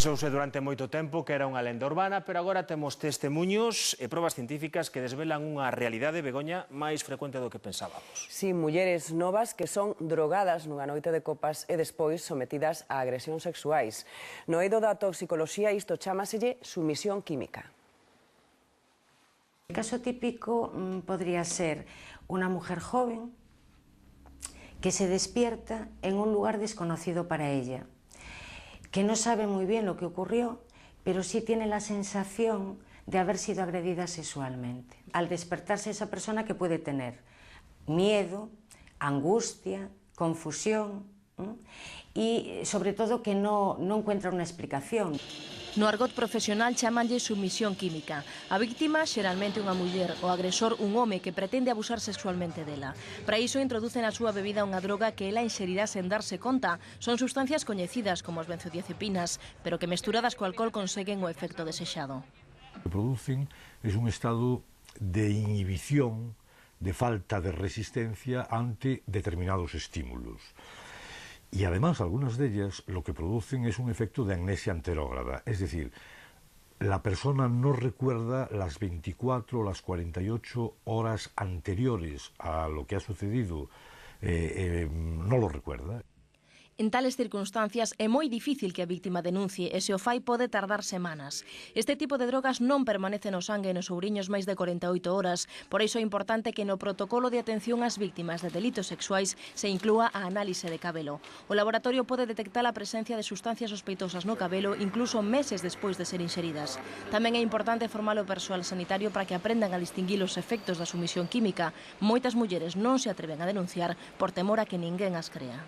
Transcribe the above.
Pensouse durante moito tempo que era unha lenda urbana, pero agora temos testemuños e probas científicas que desvelan unha realidade, Begoña, máis frecuente do que pensábamos. Si, mulleres novas que son drogadas nunha noite de copas e despois sometidas a agresións sexuais. No eido da toxicoloxía isto chámaselle sumisión química. El caso típico podría ser una mujer joven que se despierta en un lugar desconocido para ella, que no sabe muy bien lo que ocurrió, pero sí tiene la sensación de haber sido agredida sexualmente. Al despertarse esa persona que puede tener miedo, angustia, confusión y sobre todo que no encuentra una explicación. No argot profesional chamanlle sumisión química. A víctima, xeralmente unha muller, o agresor un home que pretende abusar sexualmente dela. Para iso introduce na súa bebida unha droga que ela inxerirá sen darse conta. Son sustancias coñecidas como as benzodiazepinas, pero que mesturadas co alcohol conseguen o efecto desexado. Lo que producen es un estado de inhibición, de falta de resistencia ante determinados estímulos. Y además, algunas de ellas lo que producen es un efecto de amnesia anterógrada, es decir, la persona no recuerda las 24 o las 48 horas anteriores a lo que ha sucedido, no lo recuerda. En tales circunstancias é moi difícil que a víctima denuncie e se o fai pode tardar semanas. Este tipo de drogas non permanece no sangue e nos ouriños máis de 48 horas, por iso é importante que no protocolo de atención ás víctimas de delitos sexuais se inclúa a análise de cabelo. O laboratorio pode detectar a presencia de sustancias sospeitosas no cabelo incluso meses despois de ser inxeridas. Tamén é importante formar o persoal sanitario para que aprendan a distinguir os efectos da sumisión química. Moitas mulleres non se atreven a denunciar por temor a que ninguén as crea.